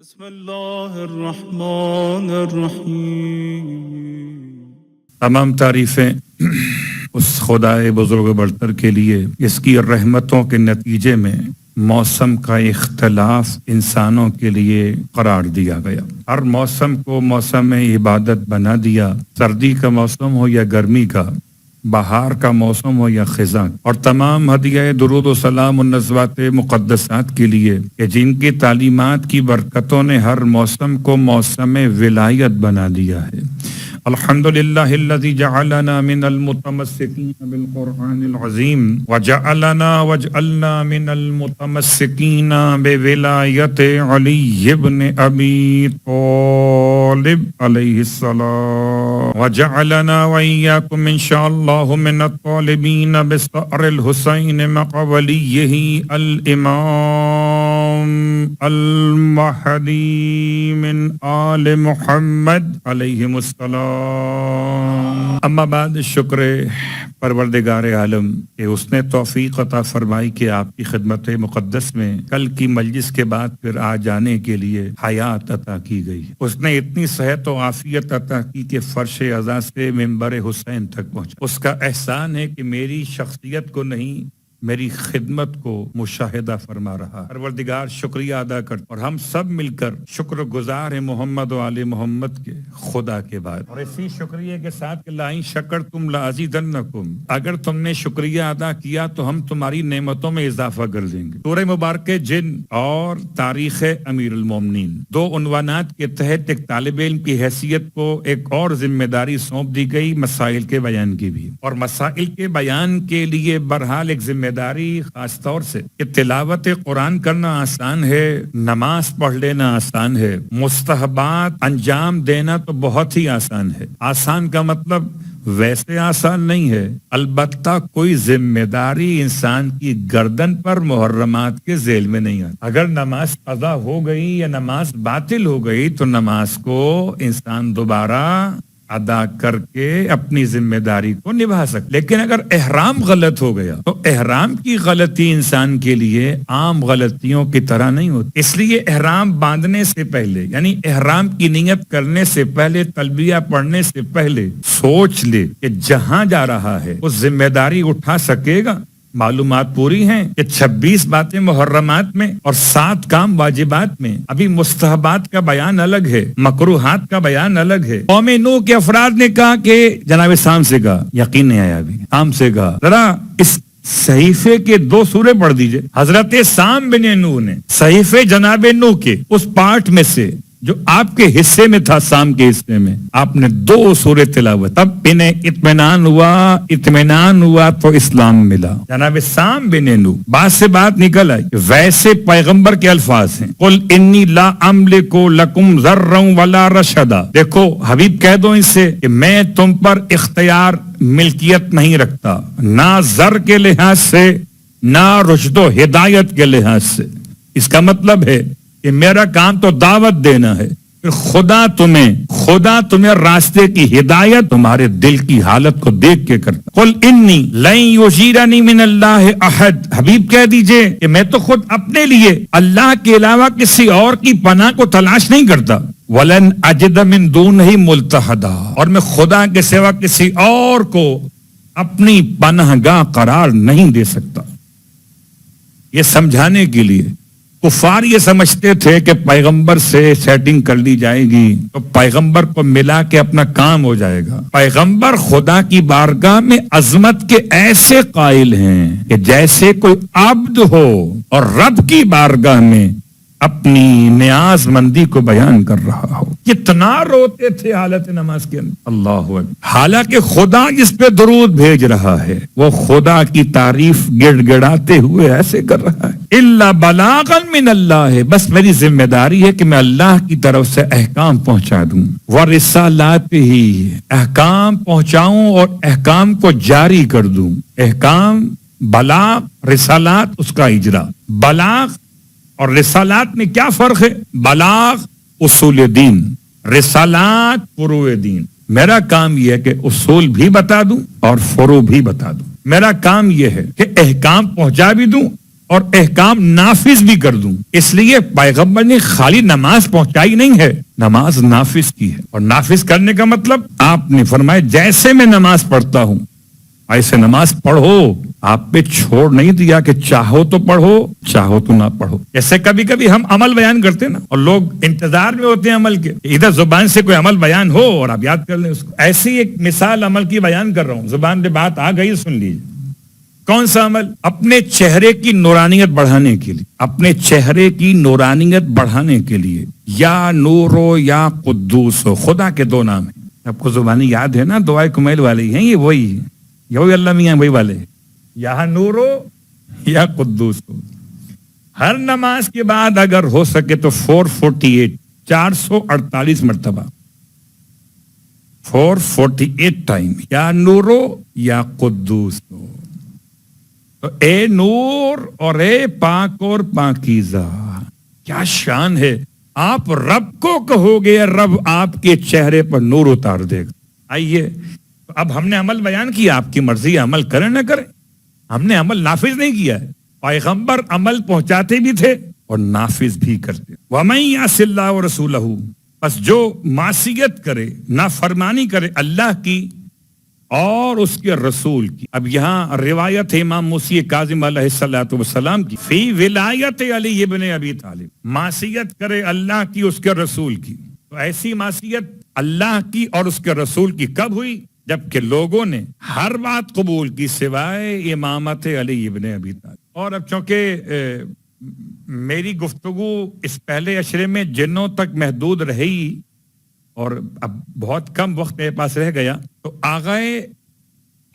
بسم اللہ الرحمن الرحیم۔ تمام تعریفیں اس خدائے بزرگ برتر کے لیے اس کی رحمتوں کے نتیجے میں موسم کا اختلاف انسانوں کے لیے قرار دیا گیا۔ ہر موسم کو موسم عبادت بنا دیا، سردی کا موسم ہو یا گرمی کا، بہار کا موسم ہو یا خزاں، اور تمام ہدیہ درود و سلام و نزوات مقدسات کے لیے کہ جن کی تعلیمات کی برکتوں نے ہر موسم کو موسم ولایت بنا دیا ہے۔ الحمدللہ الذی جعلنا من المتمسکین بالقرآن العظیم واجعلنا من المتمسکین بولایت علی ابن ابی طالب علیہ السلام وجعلنا وإياكم إن شاء الله من الطالبين بثأر الحسين مع وليه الإمام المهدي من آل محمد علیہم السلام۔ اما بعد، شکر پروردگار عالم کہ اس نے توفیق عطا فرمائی کہ آپ کی خدمت مقدس میں کل کی مجلس کے بعد پھر آ جانے کے لیے حیات عطا کی گئی۔ اس نے اتنی صحت و عافیت عطا کی کہ فرش عزا سے منبر حسین تک پہنچا۔ اس کا احسان ہے کہ میری شخصیت کو نہیں، میری خدمت کو مشاہدہ فرما رہا۔ پروردگار شکریہ ادا کرتا، اور ہم سب مل کر شکر گزار ہیں محمد و آل محمد کے خدا کے بعد، اور اسی شکریہ کے ساتھ کہ لئن شکرتم لازیدنکم، اگر تم نے شکریہ ادا کیا تو ہم تمہاری نعمتوں میں اضافہ کر دیں گے۔ سورہ مبارک جن اور تاریخ امیر المومنین، دو عنوانات کے تحت ایک طالب علم کی حیثیت کو ایک اور ذمہ داری سونپ دی گئی، مسائل کے بیان کی بھی، اور مسائل کے بیان کے لیے بہرحال ایک ذمہ داری خاص طور سے کہ تلاوت قرآن کرنا آسان ہے، نماز پڑھ لینا آسان ہے، مستحبات انجام دینا تو بہت ہی آسان ہے۔ آسان کا مطلب ویسے آسان نہیں ہے، البتہ کوئی ذمہ داری انسان کی گردن پر محرمات کے ذیل میں نہیں آتی۔ اگر نماز قضا ہو گئی یا نماز باطل ہو گئی تو نماز کو انسان دوبارہ ادا کر کے اپنی ذمہ داری کو نبھا سکتے، لیکن اگر احرام غلط ہو گیا تو احرام کی غلطی انسان کے لیے عام غلطیوں کی طرح نہیں ہوتی۔ اس لیے احرام باندھنے سے پہلے، یعنی احرام کی نیت کرنے سے پہلے، تلبیہ پڑھنے سے پہلے سوچ لے کہ جہاں جا رہا ہے وہ ذمہ داری اٹھا سکے گا۔ معلومات پوری ہیں کہ 26 باتیں محرمات میں اور 7 کام واجبات میں۔ ابھی مستحبات کا بیان الگ ہے، مکروہات کا بیان الگ ہے۔ قوم نوح کے افراد نے کہا کہ جناب سام سے کہا، یقین نہیں آیا ابھی، سام سے کہا ذرا اس صحیفے کے 2 سورے پڑھ دیجئے۔ حضرت سام بن نوح نے صحیفے جناب نوح کے اس پارٹ میں سے جو آپ کے حصے میں تھا، سام کے حصے میں آپ نے 2 سورے تلاوت، تب انہیں اطمینان ہوا تو اسلام ملا۔ جناب سام بن نوح بات سے بات نکل آئی، ویسے پیغمبر کے الفاظ ہیں، قل انی لا املک لکم ضرا ولا رشدا۔ دیکھو حبیب کہہ دو ان سے کہ میں تم پر اختیار ملکیت نہیں رکھتا، نہ زر کے لحاظ سے نہ رشد و ہدایت کے لحاظ سے۔ اس کا مطلب ہے کہ میرا کام تو دعوت دینا ہے، پھر خدا تمہیں راستے کی ہدایت تمہارے دل کی حالت کو دیکھ کے کرتا۔ قل انی لن یجیرنی من اللہ احد، حبیب کہہ دیجئے کہ میں تو خود اپنے لیے اللہ کے علاوہ کسی اور کی پناہ کو تلاش نہیں کرتا۔ ولن اجد من دونہ ملتحدا، اور میں خدا کے سوا کسی اور کو اپنی پناہ گاہ قرار نہیں دے سکتا۔ یہ سمجھانے کے لیے کفار یہ سمجھتے تھے کہ پیغمبر سے سیٹنگ کر لی جائے گی تو پیغمبر کو ملا کے اپنا کام ہو جائے گا۔ پیغمبر خدا کی بارگاہ میں عظمت کے ایسے قائل ہیں کہ جیسے کوئی عبد ہو اور رب کی بارگاہ میں اپنی نیاز مندی کو بیان کر رہا ہو۔ کتنا روتے تھے حالت نماز کے اندر، اللہ اکبر۔ حالانکہ خدا جس پہ درود بھیج رہا ہے وہ خدا کی تعریف گڑ گڑاتے ہوئے ایسے کر رہا ہے، الا بلاغا من اللہ، بس میری ذمہ داری ہے کہ میں اللہ کی طرف سے احکام پہنچا دوں، ورسالات ہی، احکام پہنچاؤں اور احکام کو جاری کر دوں۔ احکام، بلاغ، رسالات اس کا اجرا۔ بلاغ اور رسالات میں کیا فرق ہے؟ بلاغ اصول دین، رسالات فروع دین۔ میرا کام یہ ہے کہ اصول بھی بتا دوں اور فروع بھی بتا دوں۔ میرا کام یہ ہے کہ احکام پہنچا بھی دوں اور احکام نافذ بھی کر دوں. اس لیے پیغمبر نے خالی نماز پہنچائی نہیں ہے, نماز نافذ کی ہے. اور نافذ کرنے کا مطلب آپ نے فرمایا جیسے میں نماز پڑھتا ہوں ایسے نماز پڑھو. آپ پہ چھوڑ نہیں دیا کہ چاہو تو پڑھو چاہو تو نہ پڑھو. جیسے کبھی کبھی ہم عمل بیان کرتے ہیں نا, اور لوگ انتظار میں ہوتے ہیں عمل کے, ادھر زبان سے کوئی عمل بیان ہو اور آپ یاد کر لیں اس کو. ایسی ایک مثال عمل کی بیان کر رہا ہوں, زبان پہ بات آ گئی, سن لیجیے. کون سا عمل؟ اپنے چہرے کی نورانیت بڑھانے کے لیے, اپنے چہرے کی نورانیت بڑھانے کے لیے. یا نورو یا قدوس ہو, خدا کے دو نام ہیں. آپ کو زبانی یاد ہے نا, دعائے کمیل والے ہیں یہ, وہی اللہ میاں وہی والے, یا نورو یا قدوس ہو. ہر نماز کے بعد اگر ہو سکے تو 448 مرتبہ 448 ٹائم یا نورو یا قدوس ہو. تو اے نور اور اے پاک اور پاکیزہ, کیا شان ہے. آپ رب کو کہو گے, رب آپ کے چہرے پر نور اتار دے گا. آئیے اب ہم نے عمل بیان کیا, آپ کی مرضی عمل کریں نہ کریں, ہم نے عمل نافذ نہیں کیا ہے. پیغمبر عمل پہنچاتے بھی تھے اور نافذ بھی کرتے. وَمَن يَعْصِ اللَّهَ وَرَسُولَهُ, بس جو معصیت کرے, نافرمانی کرے اللہ کی اور اس کے رسول کی. اب یہاں روایت ہے امام موسی کاظم علیہ الصلوۃ والسلام کی, فی ولایت علی ابن ابی طالب, معصیت کرے اللہ کی اس کے رسول کی. تو ایسی معصیت اللہ کی اور اس کے رسول کی کب ہوئی؟ جبکہ لوگوں نے ہر بات قبول کی سوائے امامت علی ابن ابی طالب. اور اب چونکہ میری گفتگو اس پہلے اشرے میں جنوں تک محدود رہی اور اب بہت کم وقت میرے پاس رہ گیا, تو آغائے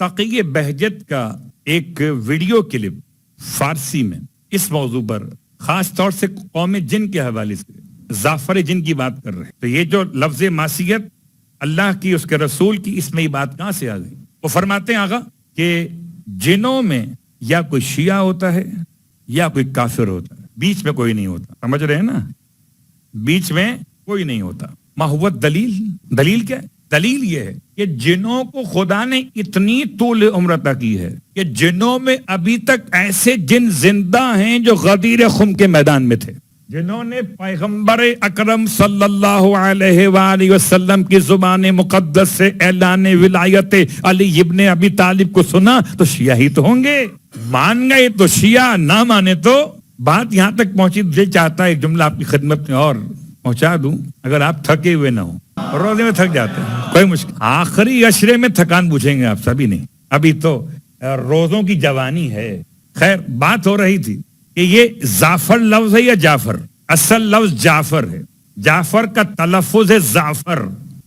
تقی بہجت کا ایک ویڈیو کلپ فارسی میں اس موضوع پر, خاص طور سے قوم جن کے حوالے سے, زعفر جن کی بات کر رہے ہیں. تو یہ جو لفظ معصیت اللہ کی اس کے رسول کی, اس میں یہ بات کہاں سے آ گئی؟ وہ فرماتے ہیں آقا کہ جنوں میں یا کوئی شیعہ ہوتا ہے یا کوئی کافر ہوتا ہے, بیچ میں کوئی نہیں ہوتا. سمجھ رہے ہیں نا, بیچ میں کوئی نہیں ہوتا. محوت دلیل, دلیل کیا ہے؟ دلیل یہ ہے کہ جنوں کو خدا نے اتنی طول عمر عطا کی ہے کہ جنوں میں ابھی تک ایسے جن زندہ ہیں جو غدیر خم کے میدان میں تھے, جنہوں نے پیغمبر اکرم صلی اللہ علیہ وآلہ وسلم کی زبان مقدس سے اعلان ولایت علی ابن ابی طالب کو سنا تو شیعہ ہی تو ہوں گے. مان گئے تو شیعہ, نہ مانے تو. بات یہاں تک پہنچی, دل چاہتا ہے ایک جملہ آپ کی خدمت میں اور پہنچا دوں, اگر آپ تھکے ہوئے نہ ہوں, روزے میں تھک جاتے ہیں کوئی مشکل, آخری عشرے میں تھکان پوچھیں گے آپ سبھی نہیں, ابھی تو روزوں کی جوانی ہے. خیر, بات ہو رہی تھی کہ یہ زعفر لفظ ہے یا جعفر؟ اصل لفظ جعفر ہے, جعفر کا تلفظ ہے زعفر.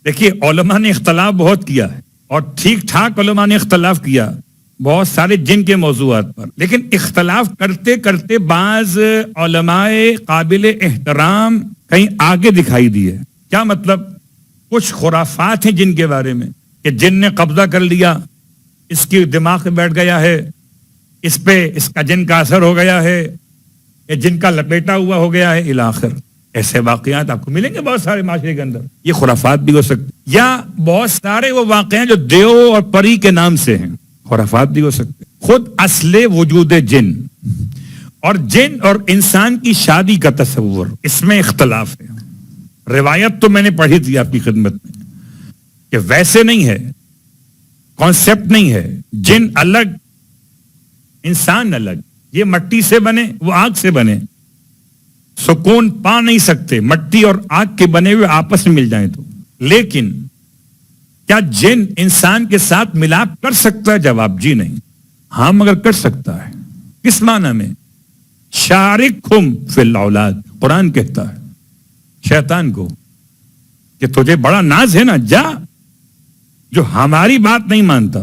دیکھیے علماء نے اختلاف بہت کیا ہے, اور ٹھیک ٹھاک علماء نے اختلاف کیا بہت سارے جن کے موضوعات پر, لیکن اختلاف کرتے کرتے بعض علماء قابل احترام کہیں آگے دکھائی دیے. کیا مطلب؟ کچھ خرافات ہیں جن کے بارے میں کہ جن نے قبضہ کر لیا, اس کی دماغ میں بیٹھ گیا ہے, اس پہ اس کا جن کا اثر ہو گیا ہے, یا جن کا لپیٹا ہوا ہو گیا ہے الاخر. ایسے واقعات آپ کو ملیں گے بہت سارے معاشرے کے اندر. یہ خرافات بھی ہو سکتے, یا بہت سارے وہ واقعات جو دیو اور پری کے نام سے ہیں, خرافات بھی ہو سکتے. خود اصل وجود جن اور جن اور انسان کی شادی کا تصور, اس میں اختلاف ہے. روایت تو میں نے پڑھی تھی آپ کی خدمت میں کہ ویسے نہیں ہے, کانسیپٹ نہیں ہے. جن الگ, انسان الگ. یہ مٹی سے بنے, وہ آگ سے بنے, سکون پا نہیں سکتے مٹی اور آگ کے بنے ہوئے آپس میں مل جائیں تو. لیکن کیا جن انسان کے ساتھ ملاپ کر سکتا ہے؟ جواب جی نہیں. ہاں مگر کر سکتا ہے. کس معنی میں؟ شارکہم فی الاولاد, قرآن کہتا ہے شیطان کو کہ تجھے بڑا ناز ہے نا, جا جو ہماری بات نہیں مانتا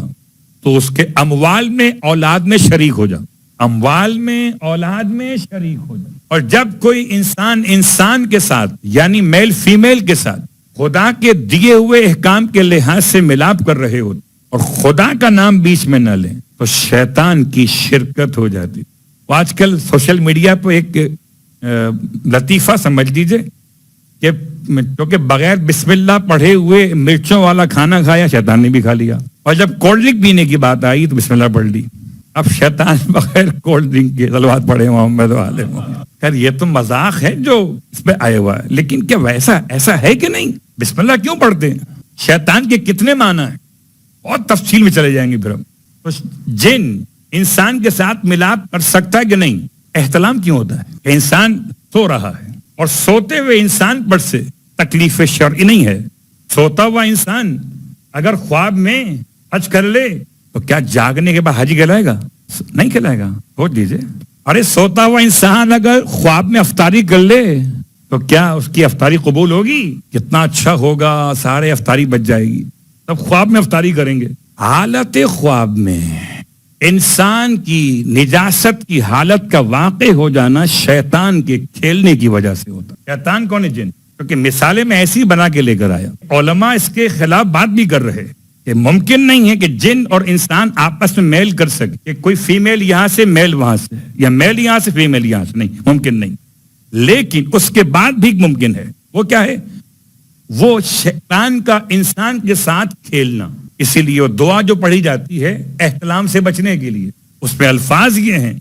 تو اس کے اموال میں اولاد میں شریک ہو جا, اموال میں اولاد میں شریک ہو جا. اور جب کوئی انسان انسان کے ساتھ یعنی میل فیمیل کے ساتھ خدا کے دیے ہوئے احکام کے لحاظ سے ملاپ کر رہے ہو اور خدا کا نام بیچ میں نہ لیں تو شیطان کی شرکت ہو جاتی. آج کل سوشل میڈیا پہ ایک لطیفہ سمجھ لیجئے کہ کیونکہ بغیر بسم اللہ پڑھے ہوئے مرچوں والا کھانا کھایا, شیطان نے بھی کھا لیا. اور جب کولڈ ڈرنک پینے کی بات آئی تو بسم اللہ پڑھ لی. اب شیطان بغیر کولڈ ڈرنک کے صلوات پڑھے محمد والے محمد. خیر یہ تو مذاق ہے جو اس پہ آیا ہوا ہے، لیکن کیا ویسا ایسا ہے کہ نہیں؟ بسم اللہ کیوں پڑھتے ہیں؟ شیطان کے کتنے معنی ہیں اور تفصیل میں چلے جائیں گے پھر ہم. تو جن انسان کے ساتھ ملاپ کر سکتا ہے کہ نہیں؟ احتلام کیوں ہوتا ہے؟ کہ انسان سو رہا ہے اور سوتے ہوئے انسان پر سے تکلیف شرعی نہیں ہے. سوتا ہوا انسان اگر خواب میں حج کر لے تو کیا جاگنے کے بعد حج کہلائے گا؟ نہیں کہلائے گا. سوچ لیجیے. ارے سوتا ہوا انسان اگر خواب میں افطاری کر لے تو کیا اس کی افطاری قبول ہوگی؟ کتنا اچھا ہوگا، سارے افطاری بچ جائے گی. تب خواب میں افطاری کریں گے. حالت خواب میں انسان کی نجاست کی حالت کا واقع ہو جانا شیطان کے کھیلنے کی وجہ سے ہوتا. شیطان کون ہے؟ جن. کیونکہ مثالیں میں ایسی بنا کے لے کر آیا. علماء اس کے خلاف بات بھی کر رہے کہ ممکن نہیں ہے کہ جن اور انسان آپس میں میل کر سکے، کہ کوئی فیمیل یہاں سے میل وہاں سے، یا میل یہاں سے فیمیل یہاں سے. نہیں، ممکن نہیں. لیکن اس کے بعد بھی ممکن ہے. وہ کیا ہے؟ وہ شیطان کا انسان کے ساتھ کھیلنا. اسی لیے وہ دعا جو پڑھی جاتی ہے احتلام سے بچنے کے لیے، اس میں الفاظ یہ ہیں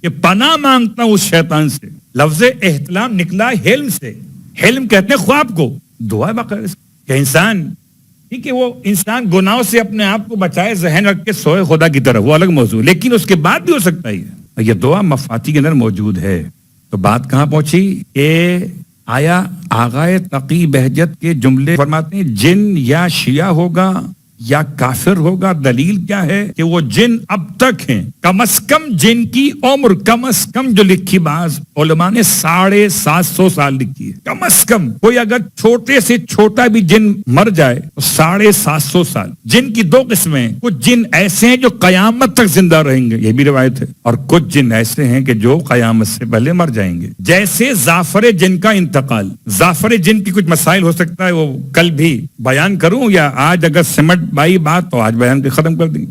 کہ پناہ مانگتا ہوں اس شیطان سے. لفظ احتلام نکلا حلم سے. حلم کہتے ہیں خواب کو. دعا بقیر کہ انسان، ٹھیک ہے، وہ انسان گناہوں سے اپنے آپ کو بچائے، ذہن رکھ کے سوئے خدا کی طرف، وہ الگ موضوع. لیکن اس کے بعد بھی ہو سکتا ہے یہ دعا مفاتی کے اندر موجود ہے. تو بات کہاں پہنچی کہ آیا آغائے تقی بہجت کے جملے فرماتے ہیں جن یا شیعہ ہوگا یا کافر ہوگا. دلیل کیا ہے کہ وہ جن اب تک ہیں. کم از کم جن کی عمر کم از کم جو لکھی بعض علماء نے 750 سال لکھی ہے. کم از کم کوئی اگر چھوٹے سے چھوٹا بھی جن مر جائے تو 750 سال. جن کی دو قسمیں ہیں. کچھ جن ایسے ہیں جو قیامت تک زندہ رہیں گے، یہ بھی روایت ہے، اور کچھ جن ایسے ہیں کہ جو قیامت سے پہلے مر جائیں گے. جیسے زعفر جن کا انتقال. زعفر جن کی کچھ مسائل ہو سکتا ہے وہ کل بھی بیان کروں، یا آج اگر سمٹ بھائی بات تو آج بیان کے ختم کر دیں.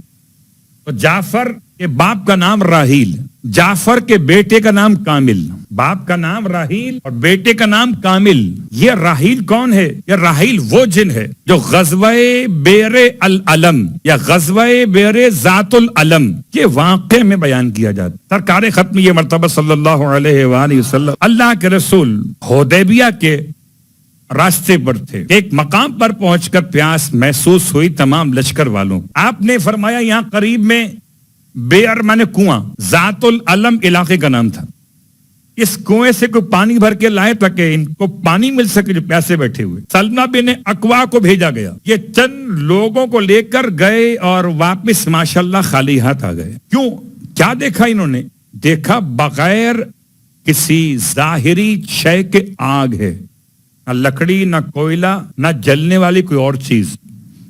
تو جعفر کے باپ کا نام راہیل، جعفر کے بیٹے کا نام کامل. باپ کا نام راہیل اور بیٹے کا نام کامل. یہ راہیل کون ہے؟ یہ راہیل وہ جن ہے جو غزوہ بیر العلم یا غزوہ بیر ذات العلم کے واقعے میں بیان کیا جاتا. سرکار ختم یہ مرتبہ صلی اللہ علیہ وآلہ وسلم اللہ کے رسول حدیبیہ کے راستے پر تھے. ایک مقام پر پہنچ کر پیاس محسوس ہوئی تمام لشکر والوں. آپ نے فرمایا یہاں قریب میں بیر مانے کنواں، ذات العلم علاقے کا نام تھا. اس کنویں سے کوئی پانی بھر کے لائے تاکہ ان کو پانی مل سکے جو پیاسے بیٹھے ہوئے. سلمہ بن اکوا کو بھیجا گیا. یہ چند لوگوں کو لے کر گئے اور واپس ماشاءاللہ خالی ہاتھ آ گئے. کیوں؟ کیا دیکھا انہوں نے؟ دیکھا بغیر کسی ظاہری شے کے آگ ہے. نہ لکڑی، نہ کوئلہ، نہ جلنے والی کوئی اور چیز،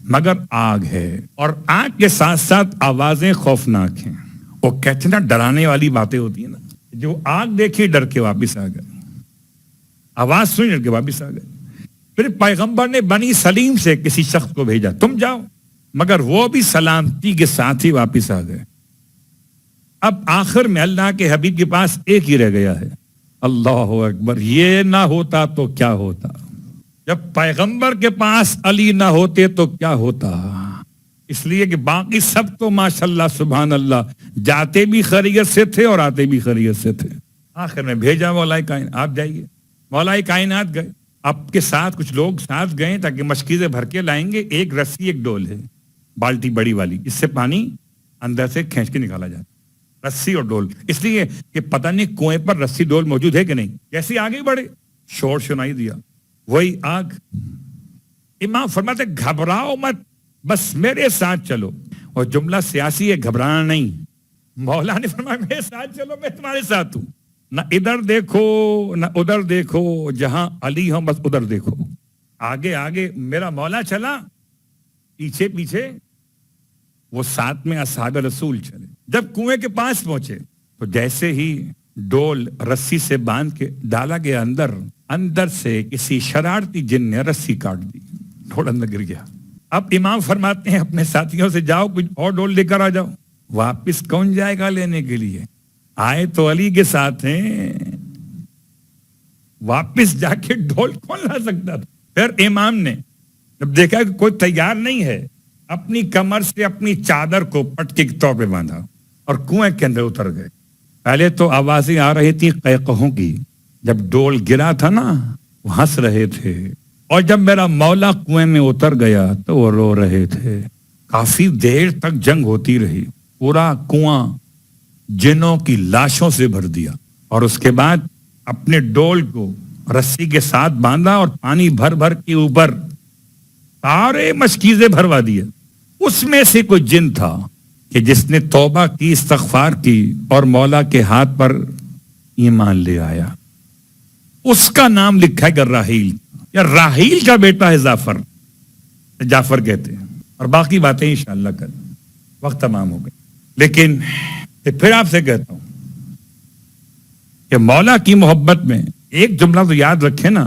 مگر آگ ہے. اور آگ کے ساتھ ساتھ آوازیں خوفناک ہیں. وہ کہتے ہیں نا ڈرانے والی باتیں ہوتی ہیں نا. جو آگ دیکھی ڈر کے واپس آ گئے، آواز سن ڈر کے واپس آ گئے. پھر پیغمبر نے بنی سلیم سے کسی شخص کو بھیجا، تم جاؤ، مگر وہ بھی سلامتی کے ساتھ ہی واپس آ گئے. اب آخر میں اللہ کے حبیب کے پاس ایک ہی رہ گیا ہے. اللہ اکبر. یہ نہ ہوتا تو کیا ہوتا؟ جب پیغمبر کے پاس علی نہ ہوتے تو کیا ہوتا؟ اس لیے کہ باقی سب تو ماشاءاللہ سبحان اللہ جاتے بھی خیریت سے تھے اور آتے بھی خیریت سے تھے. آخر میں بھیجا مولا کائنات، آپ جائیے. مولا کائنات گئے. آپ کے ساتھ کچھ لوگ ساتھ گئے تاکہ مشکیزیں بھر کے لائیں گے. ایک رسی ایک ڈول ہے، بالٹی بڑی والی، اس سے پانی اندر سے کھینچ کے نکالا جاتا. رسی اور ڈول، اس لیے کہ پتہ نہیں کنویں پر رسی ڈول موجود ہے کہ نہیں. جیسے آگے بڑھے شور سنائی دیا، وہی آگ. امام فرماتے گھبراؤ مت، بس میرے ساتھ چلو. اور جملہ سیاسی ہے، گھبرانا نہیں. مولا نے فرمایا میرے ساتھ چلو، میں تمہارے ساتھ ہوں. نہ ادھر دیکھو نہ ادھر دیکھو، جہاں علی ہوں بس ادھر دیکھو. آگے آگے میرا مولا چلا، پیچھے پیچھے وہ ساتھ میں اصحاب رسول چلے. جب کنویں کے پاس پہنچے تو جیسے ہی ڈول رسی سے باندھ کے ڈالا گیا اندر سے کسی شرارتی جن نے رسی کاٹ دی، ڈول اندر گر گیا. اب امام فرماتے ہیں اپنے ساتھیوں سے جاؤ کچھ اور ڈول لے کر آ جاؤ. واپس کون جائے گا لینے کے لیے؟ آئے تو علی کے ساتھ ہیں، واپس جا کے ڈول کون لا سکتا تھا؟ پھر امام نے جب دیکھا کہ کوئی تیار نہیں ہے، اپنی کمر سے اپنی چادر کو پٹکے کے طور پہ باندھا اور کنویں کے اندر اتر گئے. پہلے تو آوازیں آ رہی تھی قیقہوں کی، جب ڈول گرا تھا نا وہ ہنس رہے تھے، اور جب میرا مولا کنویں میں اتر گیا تو وہ رو رہے تھے. کافی دیر تک جنگ ہوتی رہی، پورا کنواں جنوں کی لاشوں سے بھر دیا، اور اس کے بعد اپنے ڈول کو رسی کے ساتھ باندھا اور پانی بھر بھر کے اوپر سارے مشکیزیں بھروا دیا. اس میں سے کوئی جن تھا کہ جس نے توبہ کی، استغفار کی اور مولا کے ہاتھ پر ایمان لے آیا. اس کا نام لکھا ہے راہیل، یا راہیل کا بیٹا ہے جعفر کہتے ہیں. اور باقی باتیں انشاءاللہ کل، وقت تمام ہو گئے. لیکن پھر آپ سے کہتا ہوں کہ مولا کی محبت میں ایک جملہ تو یاد رکھیں نا.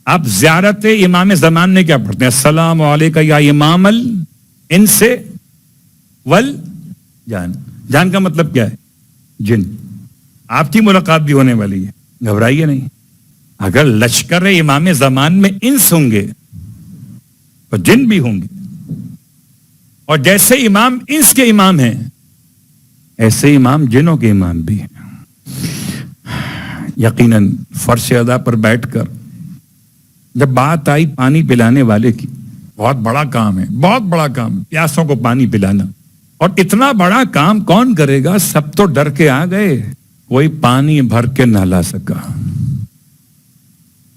آپ زیارت امام زمان میں کیا پڑھتے ہیں؟ السلام علیکہ یا امام الانس والجان. جان کا مطلب کیا ہے؟ جن. آپ کی ملاقات بھی ہونے والی ہے، گھبرائیے نہیں. اگر لشکر امام زمان میں انس ہوں گے تو جن بھی ہوں گے، اور جیسے امام انس کے امام ہیں ایسے امام جنوں کے امام بھی ہیں. یقیناً فرش ادا پر بیٹھ کر جب بات آئی پانی پلانے والے کی، بہت بڑا کام ہے، بہت بڑا کام، پیاسوں کو پانی پلانا. اور اتنا بڑا کام کون کرے گا؟ سب تو ڈر کے آ گئے، کوئی پانی بھر کے نہ لا سکا.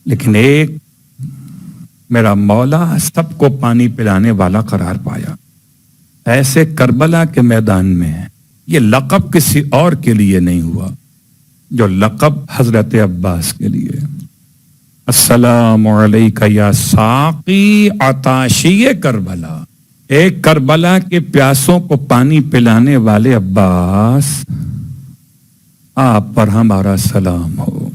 لیکن ایک میرا مولا سب کو پانی پلانے والا قرار پایا. ایسے کربلا کے میدان میں یہ لقب کسی اور کے لیے نہیں ہوا جو لقب حضرت عباس کے لیے. السلام علیکہ یا ساقی عطاشی کربلا. ایک کربلا کے پیاسوں کو پانی پلانے والے عباس، آپ پر ہمارا سلام ہو.